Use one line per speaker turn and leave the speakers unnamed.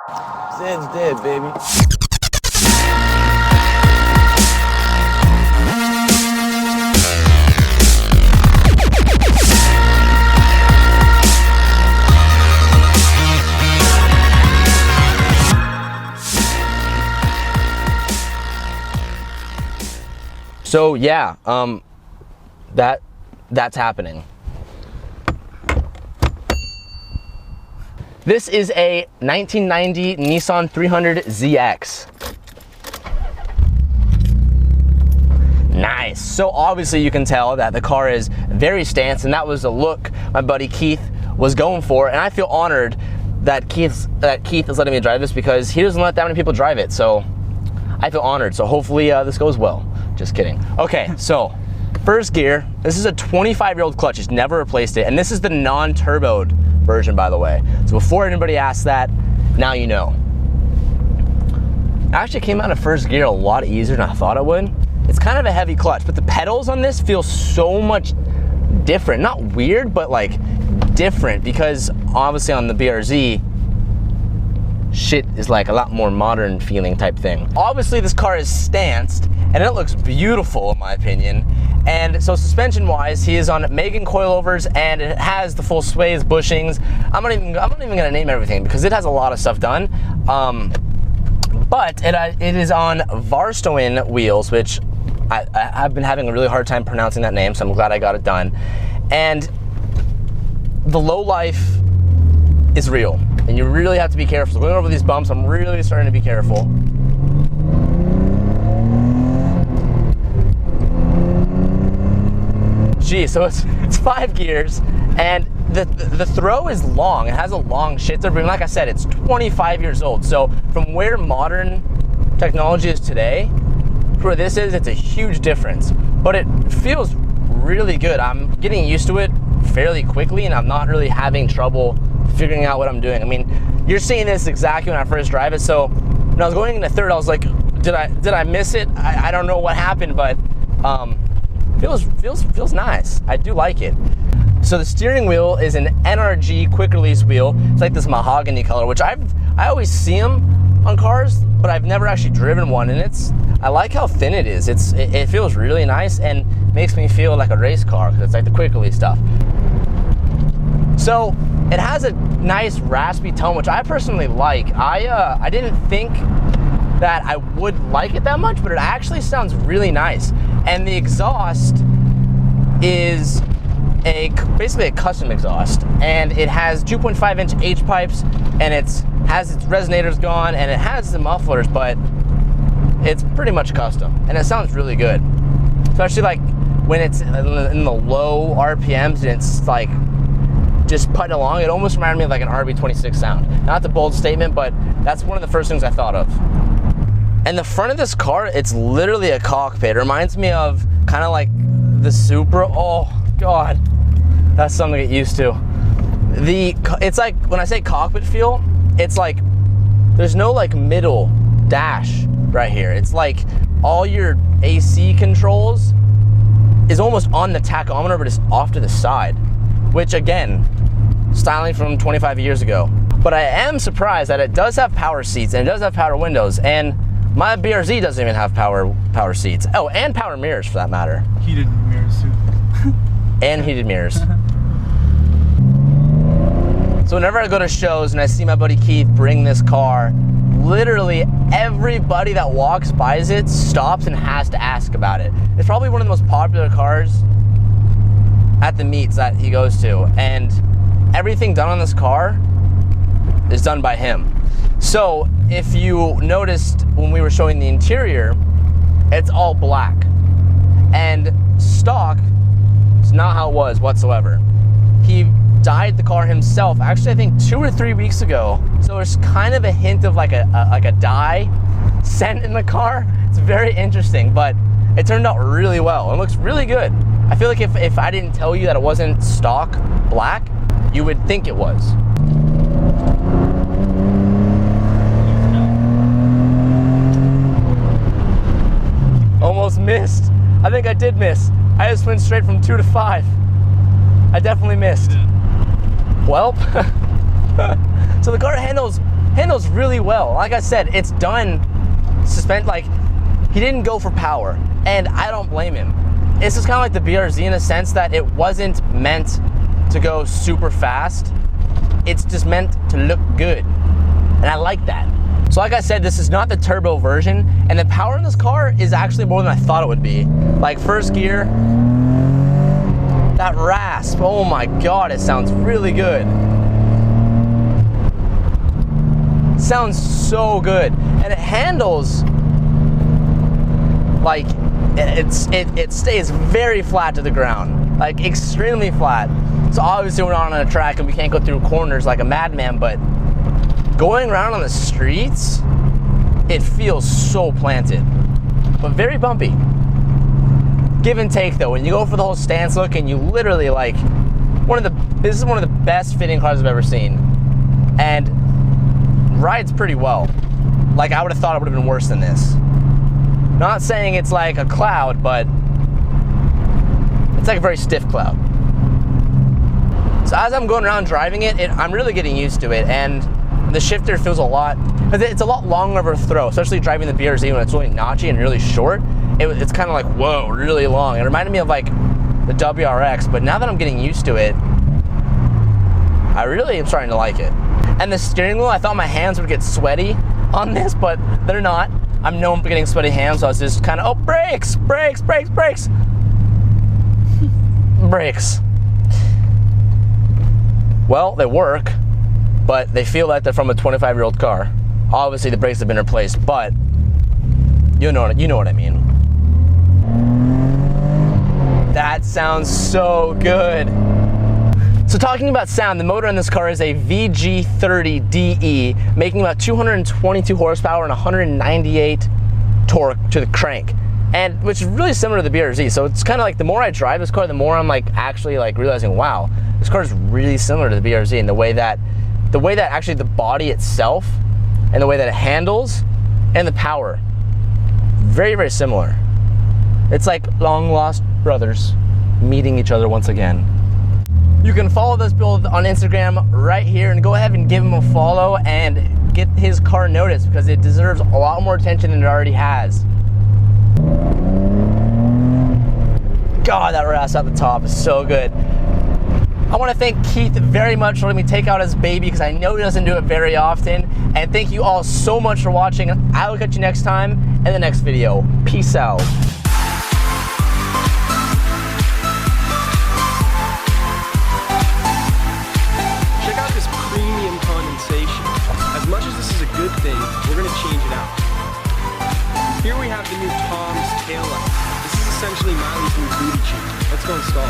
Zed's dead, baby.
So yeah, that's happening. This is a 1990 Nissan 300zx. Nice. So obviously you can tell that the car is very stanced, and that was the look my buddy Keith was going for, and I feel honored that Keith is letting me drive this because he doesn't let that many people drive it. So I feel honored. So hopefully this goes well. Just kidding. Okay, so first gear. This is a 25-year-old clutch. He's never replaced it, and this is the non-turboed version, by the way. So before anybody asks that, now you know. It actually came out of first gear a lot easier than I thought it would. It's kind of a heavy clutch, but the pedals on this feel so much different. Not weird, but like different, because obviously on the BRZ, shit is like a lot more modern feeling type thing. Obviously this car is stanced, and it looks beautiful in my opinion. And so suspension wise, he is on Megan coilovers, and it has the full sways, bushings. I'm not even gonna name everything because it has a lot of stuff done. But it is on Varstoin wheels, which I've been having a really hard time pronouncing that name, so I'm glad I got it done. And the low life is real, and you really have to be careful. So going over these bumps, I'm really starting to be careful. Geez, so it's 5 gears, and the throw is long. It has a long shifter, but like I said, it's 25 years old. So from where modern technology is today, where this is, it's a huge difference. But it feels really good. I'm getting used to it fairly quickly, and I'm not really having trouble figuring out what I'm doing. I mean, you're seeing this exactly when I first drive it. So when I was going into third, I was like, did I miss it? I don't know what happened, but feels nice. I do like it. So the steering wheel is an NRG quick release wheel. It's like this mahogany color, which I always see them on cars, but I've never actually driven one. And I like how thin it is. It feels really nice and makes me feel like a race car because it's like the quick release stuff. So it has a nice raspy tone, which I personally like. I didn't think that I would like it that much, but it actually sounds really nice. And the exhaust is basically a custom exhaust, and it has 2.5-inch H pipes, and it has its resonators gone, and it has the mufflers, but it's pretty much custom, and it sounds really good. Especially like when it's in the low RPMs and it's like just putting along. It almost reminded me of like an RB26 sound. Not the bold statement, but that's one of the first things I thought of. And the front of this car, it's literally a cockpit. It reminds me of kind of like the Supra. Oh God, that's something to get used to. It's like, when I say cockpit feel, it's like there's no like middle dash right here. It's like all your AC controls is almost on the tachometer, but it's off to the side, which again, styling from 25 years ago. But I am surprised that it does have power seats, and it does have power windows, and my BRZ doesn't even have power seats. Oh, and power mirrors for that matter.
Heated mirrors too.
And heated mirrors. So whenever I go to shows and I see my buddy Keith bring this car, literally everybody that walks by it stops and has to ask about it. It's probably one of the most popular cars at the meets that he goes to, and everything done on this car is done by him. So if you noticed when we were showing the interior, it's all black, and stock is not how it was whatsoever. He dyed the car himself, actually I think 2 or 3 weeks ago. So there's kind of a hint of like a dye scent in the car. It's very interesting, but it turned out really well. It looks really good. I feel like if I didn't tell you that it wasn't stock black, you would think it was. Almost missed. I think I did miss. I just went straight from 2 to 5. I definitely missed. Well, So the car handles really well. Like I said, it's done like he didn't go for power, and I don't blame him. It's just kind of like the BRZ in a sense that it wasn't meant to go super fast. It's just meant to look good, and I like that. So like I said, this is not the turbo version, and the power in this car is actually more than I thought it would be. Like first gear, that rasp, oh my God, it sounds really good. Sounds so good, and it handles like it stays very flat to the ground, like extremely flat. So obviously we're not on a track and we can't go through corners like a madman, but going around on the streets, it feels so planted, but very bumpy. Give and take though, when you go for the whole stance look and you literally like, this is one of the best fitting cars I've ever seen, and rides pretty well. Like I would have thought it would have been worse than this. Not saying it's like a cloud, but it's like a very stiff cloud. So as I'm going around driving it, I'm really getting used to it, and the shifter feels it's a lot longer of a throw, especially driving the BRZ when it's really notchy and really short. It's kind of like, whoa, really long. It reminded me of like the WRX, but now that I'm getting used to it, I really am starting to like it. And the steering wheel, I thought my hands would get sweaty on this, but they're not. I'm known for getting sweaty hands, so I was just kind of, oh, brakes, brakes, brakes, brakes. Brakes. Well, they work, but they feel like they're from a 25-year-old car. Obviously, the brakes have been replaced, but you know what I mean. That sounds so good. So talking about sound, the motor in this car is a VG30DE, making about 222 horsepower and 198 torque to the crank, and which is really similar to the BRZ. So it's kind of like the more I drive this car, the more I'm like actually like realizing, wow, this car is really similar to the BRZ in the way that actually the body itself and the way that it handles and the power, very, very similar. It's like long lost brothers meeting each other once again. You can follow this build on Instagram right here, and go ahead and give him a follow and get his car noticed, because it deserves a lot more attention than it already has. God, that rasp at the top is so good. I want to thank Kieth very much for letting me take out his baby, because I know he doesn't do it very often. And thank you all so much for watching. I will catch you next time in the next video. Peace out.
As much as this is a good thing, we're going to change it out. Here we have the new Tom's taillight. This is essentially Miley's new booty tube. Let's go install it.